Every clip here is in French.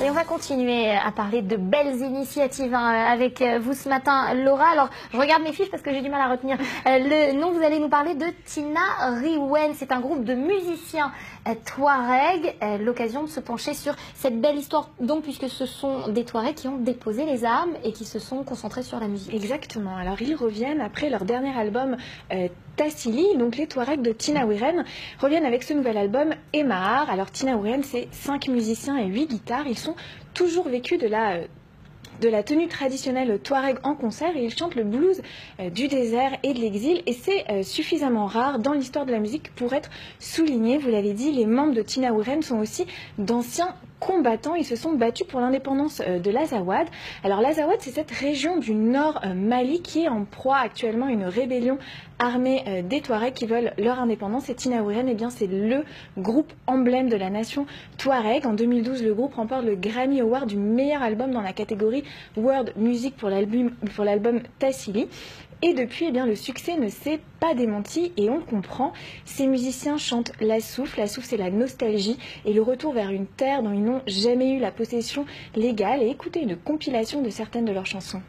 Et on va continuer à parler de belles initiatives avec vous ce matin, Laura. Alors, je regarde mes fiches parce que j'ai du mal à retenir le nom. Vous allez nous parler de Tina Riwen. C'est un groupe de musiciens Touareg. L'occasion de se pencher sur cette belle histoire, donc, puisque ce sont des Touaregs qui ont déposé les armes et qui se sont concentrés sur la musique. Exactement. Alors, ils reviennent après leur dernier album Tassili. Donc, les Touaregs de Tina Riwen reviennent avec ce nouvel album Emahar. Alors, Tina Riwen, c'est 5 musiciens et 8 guitares. Ils sont toujours vécus de la tenue traditionnelle touareg en concert et ils chantent le blues du désert et de l'exil et c'est suffisamment rare dans l'histoire de la musique pour être souligné. Vous l'avez dit, les membres de Tina Riwen sont aussi d'anciens combattants. Ils se sont battus pour l'indépendance de l'Azawad. Alors l'Azawad, c'est cette région du nord Mali qui est en proie actuellement à une rébellion armée des Touaregs qui veulent leur indépendance. Et Tina Riwen, eh bien, c'est le groupe emblème de la nation Touareg. En 2012, le groupe remporte le Grammy Award du meilleur album dans la catégorie World Music pour l'album Tassili. Et depuis, eh bien, le succès ne s'est pas démenti et on comprend. Ces musiciens chantent la souf. La souf, c'est la nostalgie et le retour vers une terre dont ils n'ont jamais eu la possession légale. Et écoutez une compilation de certaines de leurs chansons.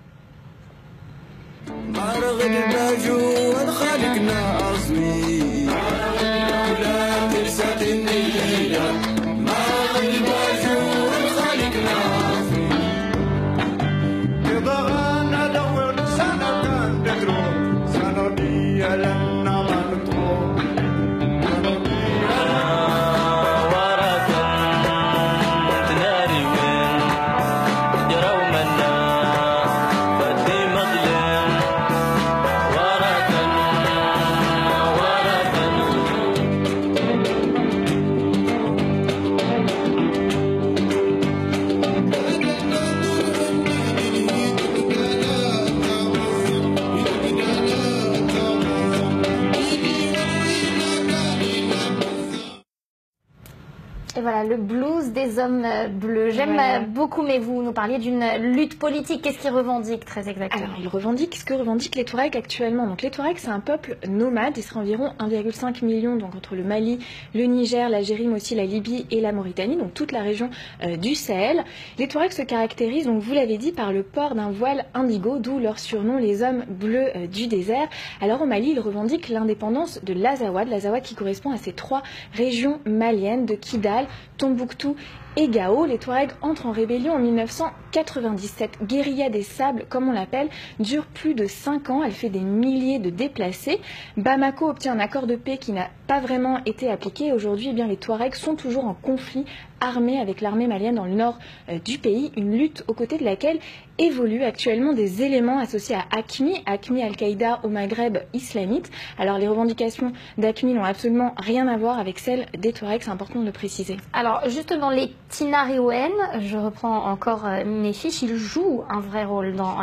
Et voilà, le blues des hommes bleus. J'aime beaucoup, mais vous nous parliez d'une lutte politique. Qu'est-ce qu'ils revendiquent très exactement? Alors, ils revendiquent ce que revendiquent les Touaregs actuellement. Donc, les Touaregs, c'est un peuple nomade. Il sera environ 1,5 million donc, entre le Mali, le Niger, l'Algérie, mais aussi la Libye et la Mauritanie, donc toute la région du Sahel. Les Touaregs se caractérisent, donc, vous l'avez dit, par le port d'un voile indigo, d'où leur surnom, les hommes bleus du désert. Alors, au Mali, ils revendiquent l'indépendance de l'Azawad qui correspond à ces 3 régions maliennes de Kidal, Tombouctou et Gao. Les Touaregs entrent en rébellion en 1997. Guérilla des sables, comme on l'appelle, dure plus de 5 ans. Elle fait des milliers de déplacés. Bamako obtient un accord de paix qui n'a pas vraiment été appliqué. Aujourd'hui, eh bien, les Touaregs sont toujours en conflit armé avec l'armée malienne dans le nord du pays. Une lutte aux côtés de laquelle évoluent actuellement des éléments associés à AQMI Al-Qaïda au Maghreb islamite. Alors les revendications d'AQMI n'ont absolument rien à voir avec celles des Touaregs, c'est important de le préciser. Alors justement, les Tina Riwen, je reprends encore mes fiches, ils jouent un vrai rôle dans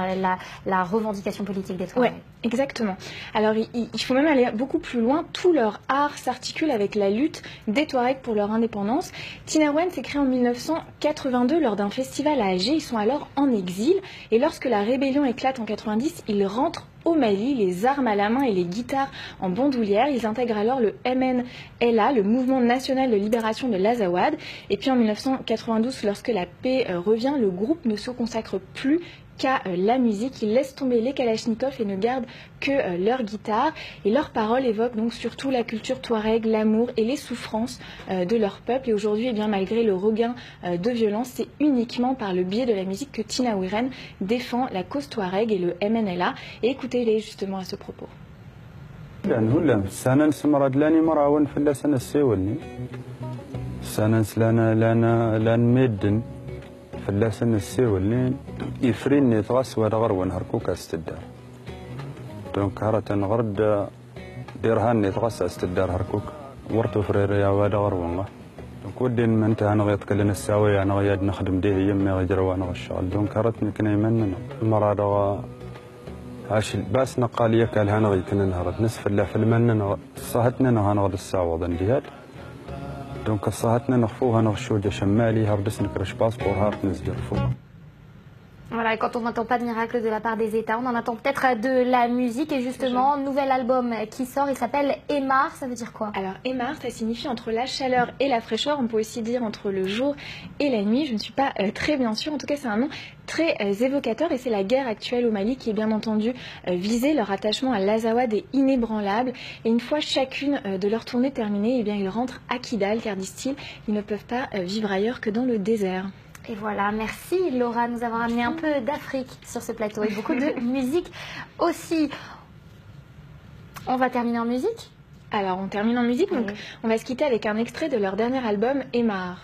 la revendication politique des Touaregs. Ouais, exactement. Alors il faut même aller beaucoup plus loin. Tout leur art s'articule avec la lutte des Touaregs pour leur indépendance. Tina Riwen s'est créée en 1982 lors d'un festival à Alger. Ils sont alors en exil et lorsque la rébellion éclate en 90, ils rentrent au Mali, les armes à la main et les guitares en bandoulière. Ils intègrent alors le MNLA, le Mouvement National de Libération de l'Azawad. Et puis en 1992, lorsque la paix revient, le groupe ne se consacre plus qu'à la musique. Ils laissent tomber les kalachnikovs et ne gardent que leur guitare. Et leurs paroles évoquent donc surtout la culture touareg, l'amour et les souffrances de leur peuple. Et aujourd'hui, eh bien, malgré le regain de violence, c'est uniquement par le biais de la musique que Tina Riwen défend la cause touareg et le MNLA. Et écoutez-les justement à ce propos. فلاسن السيولين يفريني تغس ودغر ونهركوك استدار دونك هرة غرد ديرهاني تغس استدار هركوك ورتو فريري يا ودغر والله دونك ودين من انت انا غيتكلن الساوي انا غياد نخدم ديه يمي غيجروا انا غشغل دونك هرتني كنا يمننا المراد عاش باس نقاليه قال هانا غيكن نهرت نصف الله في المنن صاحتنا هانا غد الساوض اندياد دونك صاحتنا نخفوها نغشوجة شمالي هردس نكرش باسبور هارت نزجر فوق Voilà, et quand on n'entend pas de miracle de la part des États, on en attend peut-être de la musique. Et justement, nouvel album qui sort, il s'appelle Emar, ça veut dire quoi? Alors Emar, ça signifie entre la chaleur et la fraîcheur. On peut aussi dire entre le jour et la nuit. Je ne suis pas très bien sûre. En tout cas, c'est un nom très évocateur et c'est la guerre actuelle au Mali qui est bien entendu visée. Leur attachement à l'Azawad est inébranlable. Et une fois chacune de leurs tournées terminées, eh bien, ils rentrent à Kidal car, disent-ils, ils ne peuvent pas vivre ailleurs que dans le désert. Et voilà, merci Laura, nous avons amené un peu d'Afrique sur ce plateau et beaucoup de musique aussi. On va terminer en musique? Alors on termine en musique, donc on va se quitter avec un extrait de leur dernier album, Emar.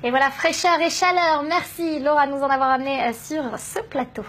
Et voilà, fraîcheur et chaleur. Merci Laura de nous en avoir amené sur ce plateau.